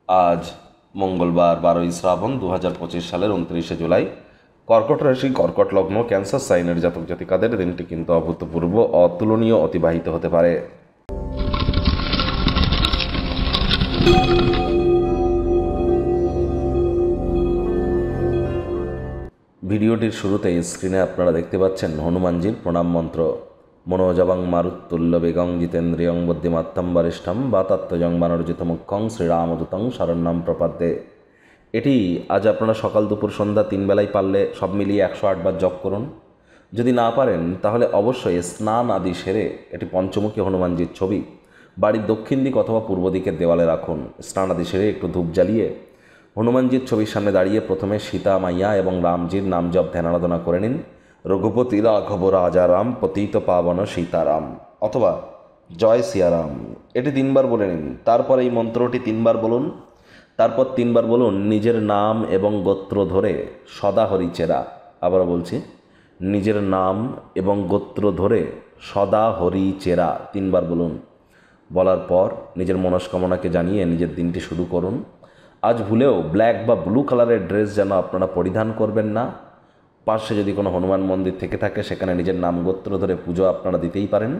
আজ মঙ্গলবার 12ই শ্রাবণ 2025 সালের 29শে জুলাই। কর্কট রাশি, কর্কট লগ্ন, ক্যান্সার সাইনের জাতক জাতিকাদের দিনটি কিন্তু অভূতপূর্ব, অতুলনীয় অতিবাহিত হতে পারে। ভিডিওটির শুরুতেই স্ক্রিনে আপনারা দেখতে পাচ্ছেন হনুমানজির প্রণাম মন্ত্র। মনোজবং মারুত্তুল্য বেগং জিতেন্দ্রিয়ং বুদ্ধিমত্তম বরিষ্ঠম বাতাত্মজং বানর্জিত মুখ্যং শ্রীরামদূতং শরণ্যম প্রপদ্যে। এটি আজ আপনারা সকাল দুপুর সন্ধ্যা 3 বেলায় পারলে সব মিলিয়ে 108 বার জপ করুন। যদি না পারেন তাহলে অবশ্যই স্নান আদি সেরে এটি পঞ্চমুখী হনুমানজির ছবি বাড়ির দক্ষিণ দিক অথবা পূর্ব দিকের দেওয়ালে রাখুন। স্নান আদি সেরে একটু ধূপ জ্বালিয়ে হনুমানজির ছবির সামনে দাঁড়িয়ে প্রথমে সীতা মাইয়া এবং রামজির নাম জপ ধ্যান আরাধনা করে নিন। রঘুপতি রাঘব রাজা রাম পতিত পাবন সীতারাম অথবা জয় সিয়ারাম, এটি 3 বার বলে নিন। তারপর এই মন্ত্রটি 3 বার বলুন। তারপর 3 বার বলুন নিজের নাম এবং গোত্র ধরে সদা হরিচেরা। আবারও বলছি, নিজের নাম এবং গোত্র ধরে সদা হরিচেরা 3 বার বলুন। বলার পর নিজের মনস্কামনাকে জানিয়ে নিজের দিনটি শুরু করুন। আজ ভুলেও ব্ল্যাক বা ব্লু কালারের ড্রেস যেন আপনারা পরিধান করবেন না। পাশে যদি কোনো হনুমান মন্দির থেকে থাকে সেখানে নিজের নাম গোত্র ধরে পুজো আপনারা দিতেই পারেন।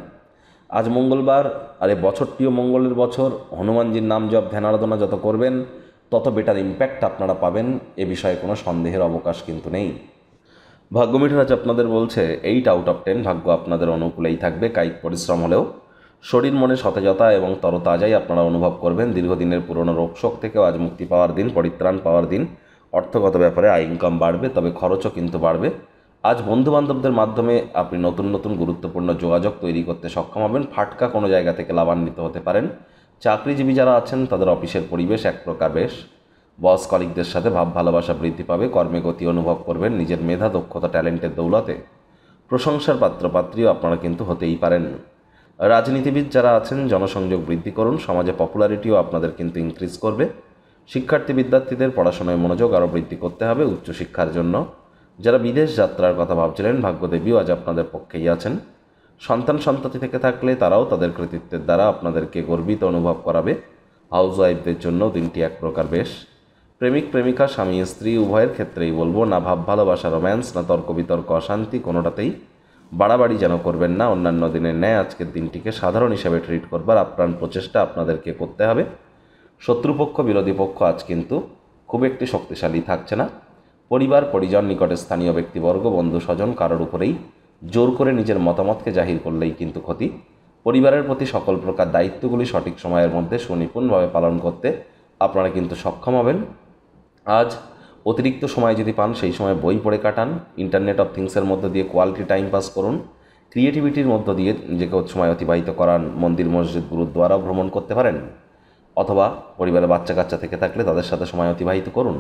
আজ মঙ্গলবার, আর এই বছরটিও মঙ্গলের বছর। হনুমানজির নাম জপ ধ্যান আরাধনা যত করবেন তত বেটার ইম্প্যাক্ট আপনারা পাবেন, এ বিষয়ে কোনো সন্দেহের অবকাশ কিন্তু নেই। ভাগ্য মিটার আজ আপনাদের বলছে 8 আউট অফ 10 ভাগ্য আপনাদের অনুকূলেই থাকবে। কায়িক পরিশ্রম হলেও শরীর মনে সতেজতা এবং তরতাজাই আপনারা অনুভব করবেন। দীর্ঘদিনের পুরনো রোগশোক থেকেও আজ মুক্তি পাওয়ার দিন, পরিত্রাণ পাওয়ার দিন। অর্থগত ব্যাপারে আয় ইনকাম বাড়বে, তবে খরচও কিন্তু বাড়বে। আজ বন্ধুবান্ধবদের মাধ্যমে আপনি নতুন নতুন গুরুত্বপূর্ণ যোগাযোগ তৈরি করতে সক্ষম হবেন। ফাটকা কোনো জায়গা থেকে লাভান্বিত হতে পারেন। চাকরিজীবী যারা আছেন তাদের অফিসের পরিবেশ এক প্রকার বেশ। বস কলিগদের সাথে ভাব ভালোবাসা বৃদ্ধি পাবে। কর্মে গতি অনুভব করবেন। নিজের মেধা, দক্ষতা, ট্যালেন্টের দৌলতে প্রশংসার পাত্রপাত্রীও আপনারা কিন্তু হতেই পারেন। রাজনীতিবিদ যারা আছেন জনসংযোগ বৃদ্ধি করুন। সমাজে পপুলারিটিও আপনাদের কিন্তু ইনক্রিজ করবে। শিক্ষার্থী বিদ্যার্থীদের পড়াশোনায় মনোযোগ আরও বৃদ্ধি করতে হবে উচ্চশিক্ষার জন্য। যারা বিদেশ যাত্রার কথা ভাবছিলেন ভাগ্যদেবীও আজ আপনাদের পক্ষেই আছেন। সন্তান সন্ততি থেকে থাকলে তারাও তাদের কৃতিত্বের দ্বারা আপনাদেরকে গর্বিত অনুভব করাবে। হাউস ওয়াইফদের জন্য দিনটি এক প্রকার বেশ। প্রেমিক প্রেমিকা, স্বামী স্ত্রী উভয়ের ক্ষেত্রেই বলবো, না ভাব ভালোবাসা রোম্যান্স, না তর্ক বিতর্ক অশান্তি, কোনোটাতেই বাড়াবাড়ি যেন করবেন না। অন্যান্য দিনের ন্যায় আজকের দিনটিকে সাধারণ হিসাবে ট্রিট করবার আপ্রাণ প্রচেষ্টা আপনাদেরকে করতে হবে। শত্রুপক্ষ বিরোধী পক্ষ আজ কিন্তু খুব একটি শক্তিশালী থাকছে না। পরিবার পরিজন, নিকটে স্থানীয় ব্যক্তিবর্গ, বন্ধু স্বজন কারোর উপরেই জোর করে নিজের মতামতকে জাহির করলেই কিন্তু ক্ষতি। পরিবারের প্রতি সকল প্রকার দায়িত্বগুলি সঠিক সময়ের মধ্যে সুনিপুণভাবে পালন করতে আপনারা কিন্তু সক্ষম হবেন। আজ অতিরিক্ত সময় যদি পান সেই সময় বই পড়ে কাটান। ইন্টারনেট অফ থিংসের মধ্য দিয়ে কোয়ালিটি টাইম পাস করুন। ক্রিয়েটিভিটির মধ্য দিয়ে নিজেকে সময় অতিবাহিত করান। মন্দির মসজিদ গুরুদ্বারাও ভ্রমণ করতে পারেন, অথবা পরিবারে বাচ্চা কাচ্চা থেকে থাকলে তাদের সাথে সময় অতিবাহিত করুন।